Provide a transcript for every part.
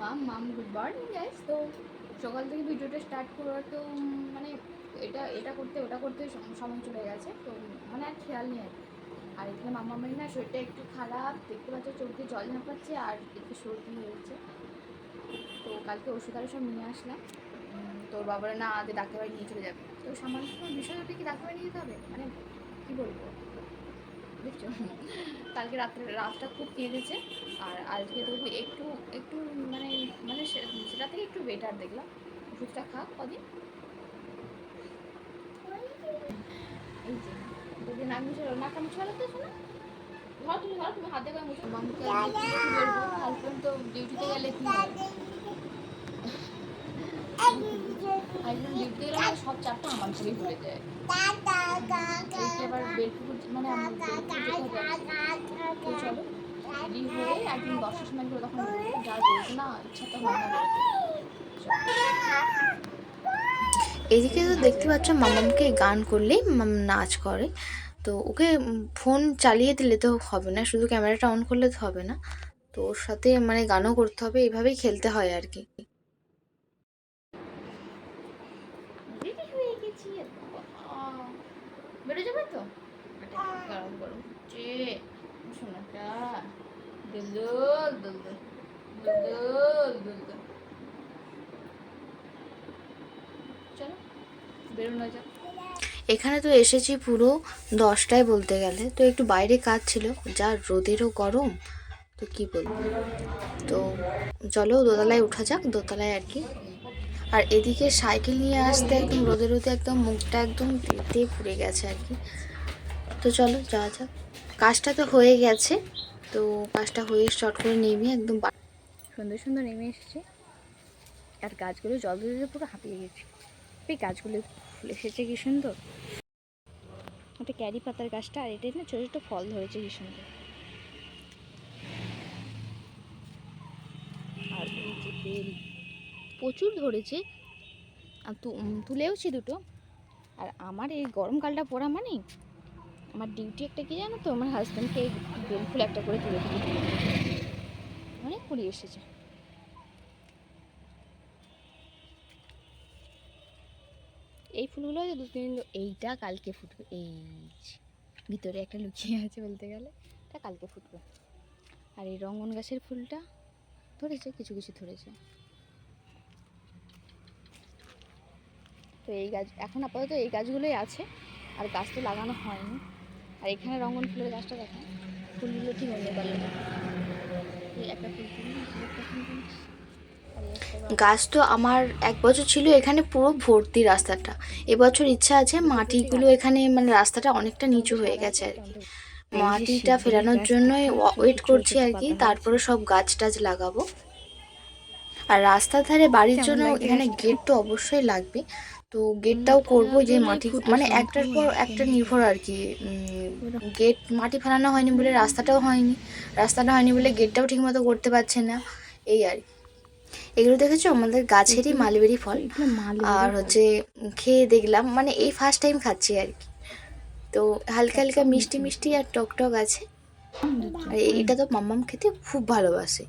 মাম মাম good morning guys. তো সকাল থেকে ভিডিওটা স্টার্ট করার তো মানে এটা এটা করতে ওটা করতে সময় চলে গেছে, তো মানে আর খেয়াল নেই আর কি। আর এখানে মামামের না শরীরটা একটু খারাপ, দেখতে পাচ্ছ চোখ দিয়ে জল ঝাঁপাচ্ছে আর একটু সর্দি হয়েছে। তো কালকে ওষুধ আরও সব নিয়ে আসলাম। তোর বাবারা না আগে ডাক্তারবাড়ি নিয়ে চলে যাবে, তো সামান্য বিষয় ওটা কি ডাক্তারবাড়ি নিয়ে যেতে হবে, মানে কী বলবো দেখছো। কালকে রাতটা খুব কেঁদেছে, আর আজকে তবু একটু একটু মানে মানে সেটা থেকে একটু বেটার দেখলাম। ওষুধটা খা কদিন, এই যে যদি নাক মুছে নাকটা মুছে ভালো তো শোনা। ধরো তুমি হাতে করে মুছে মামুকে কি বলবো, হাজব্যান্ড তো ডিউটিতে গেলে কি হবে, হাজব্যান্ড ডিউটিতে গেলে সব চাপটা আমার ঘরেই পড়ে যায়। এবার বেলপুকুর মানে তো চলো রেডি হয়ে একদিন 10টার সময় করে তখন যা বলবো না ইচ্ছা তো হয় না। এদিকে তো দেখতে পাচ্ছ মামামকে গান করলেই নাচ করে। তো ওকে ফোন চালিয়ে দিলে তো হবে না, শুধু ক্যামেরাটা অন করলে তো হবে না, তো ওর সাথে মানে গানও করতে হবে, এভাবেই খেলতে হয় আর কি। রেডি হয়ে গেছি, বেরো যাবে তো গরম গরম হচ্ছে সোনাটা, দুলদুল দুলদুল দুলদুল দুলদুল। চলো বেরোনো যাক। এখানে তো এসেছি পুরো 10টায় বলতে গেলে, তো একটু বাইরে কাজ ছিল, যা রোদেরও গরম, তো কি বলবো। তো চলো দোতলায় উঠা যাক, দোতলায় আর কি। আর এদিকে সাইকেল নিয়ে আসতে একদম রোদে রোদে একদম মুখটা একদম তেতে পুড়ে গেছে আর কি। তো চলো যাওয়া যাক, কাজটা তো হয়ে গেছে, তো কাজটা হয়ে শর্ট করে নেমে একদম সুন্দর সুন্দর নেমে এসেছে, আর গাছগুলো জল দিতে পুরো হাঁপিয়ে গেছে। এই গাছগুলো ফুল এসেছে কি সুন্দর, ওটা ক্যারি পাতার গাছটা, আর এটা না ছোটো ছোটো ফল ধরেছে কি সুন্দর। আর এই যে বেল প্রচুর ধরেছে, আর তুলেওছি দুটো। আর আমার এই গরমকালটা পড়া মানে আমার ডিউটি একটা কি জানো তো, আমার হাজব্যান্ডকে এই বেল ফুল একটা করে তুলে দিতে অনেক কুড়ি এসেছে। এই ফুলগুলো দু তিন, এইটা কালকে ফুটবে, এই ভিতরে একটা লুকিয়ে আছে বলতে গেলে, এটা কালকে ফুটবে। আর এই রঙন গাছের ফুলটা ধরেছে, কিছু কিছু ধরেছে। তো এই গাছ এখন আপাতত এই গাছগুলোই আছে, আর গাছ তো লাগানো হয়নি। আর এখানে রঙন ফুলের গাছটা দেখো, ফুলগুলো ঠিক অন্য কালার, এই একটা ফুল গাছ তো আমার 1 বছর ছিল এখানে পুরো ভর্তি রাস্তাটা। এবছর ইচ্ছা আছে মাটিগুলো এখানে মানে রাস্তাটা অনেকটা নিচু হয়ে গেছে আর কি, মাটিটা ফেরানোর জন্যই ওয়েট করছি আর কি, তারপরে সব গাছ টাছ লাগাবো। আর রাস্তার ধারে বাড়ির জন্য এখানে গেট তো অবশ্যই লাগবে, তো গেটটাও করব, যে মাটি মানে একটার পর একটা নির্ভর আর কি। গেট মাটি ফেলানো হয়নি বলে রাস্তাটা হয়নি বলে গেটটাও ঠিকমতো করতে পারছে না, এই আর কি। এগুলো দেখেছো আমাদের গাছেরই মালবেরি ফল, আর হচ্ছে খেয়ে দেখলাম মানে এই ফার্স্ট টাইম খাচ্ছি আর কি। তো হালকা হালকা মিষ্টি মিষ্টি আর টক টক আছে। আর এটা তো মাম্মাম খেতে খুব ভালোবাসে,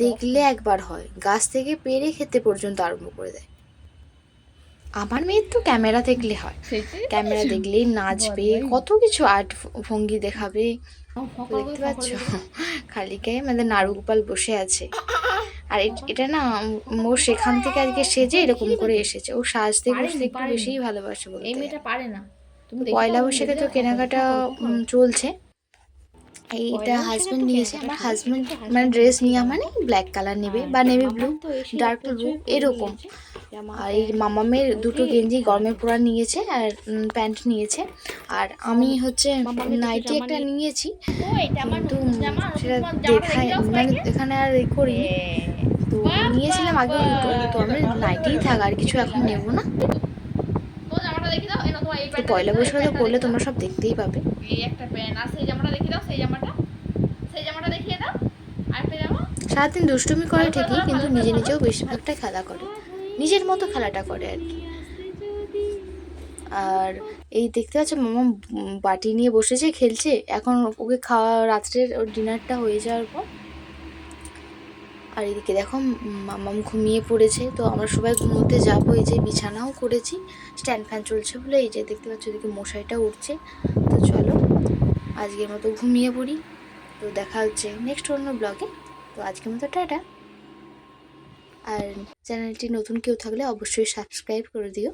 দেখলে একবার হয় গাছ থেকে পেড়ে খেতে পর্যন্ত আরম্ভ করে দেয়। আমার মেয়ের তো ক্যামেরা দেখলে হয়, ক্যামেরা দেখলেই নাচবে, কত কিছু আর্ট ভঙ্গি দেখাবে। দেখতে পাচ্ছ খালি গায়ে আমাদের নাড়ুগোপাল বসে আছে। আর এটা না ও সেখান থেকে আজকে সেজে এরকম করে এসেছে, ও সাজতে বসতে একটু বেশিই ভালোবাসে বলতে গেলে। পয়লা বৈশাখে তো কেনাকাটা চলছে। এইটা হাজব্যান্ড নিয়েছে, আমার হাজব্যান্ড মানে ড্রেস নিয়ে মানে ব্ল্যাক কালার নেবে বা নেভি ব্লু, ডার্ক ব্লু এরকম। আর এই মামামের দুটো গেঞ্জি গরমে পরা নিয়েছে, আর প্যান্ট নিয়েছে। আর আমি হচ্ছে নাইটি একটা নিয়েছি, কিন্তু সেটা দেখায় মানে এখানে আর এ করি, তো নিয়েছিলাম আগেও দুটো, তো আমি নাইটিই থাক আর কিছু এখন নেবো না। তো পয়লা বৈশাখে তো করলে তোমরা সব দেখতেই পাবে। এই একটা প্যান্ট, আর সেই জামাটা দেখিয়ে দাও, সেই জামাটা দেখিয়ে দাও, আরেকটা জামা। সারাদিন দুষ্টুমি করে ঠিকই, কিন্তু নিজে নিজেও বেশিরভাগটা খেলা করে, নিজের মতো খেলাটা করে আর কি। আর এই দেখতে পাচ্ছ মামা বাটি নিয়ে বসেছে খেলছে, এখন ওকে খাওয়া রাত্রের ওর ডিনারটা হয়ে যাওয়ার পর আর এদিকে দেখো মাম্মাম ঘুমিয়ে পড়েছে, তো আমরা সবাই ঘুমোতে যাবো। এই যে বিছানাও করেছি, স্ট্যান্ড ফ্যান চলছে বলে এই যে দেখতে পাচ্ছ এদিকে মশারিটা উঠছে। তো চলো আজকের মতো ঘুমিয়ে পড়ি। তো দেখা হচ্ছে নেক্সট অন্য ব্লগে। তো আজকের মতো টাটা। আর চ্যানেলটি নতুন কেউ থাকলে অবশ্যই সাবস্ক্রাইব করে দিও।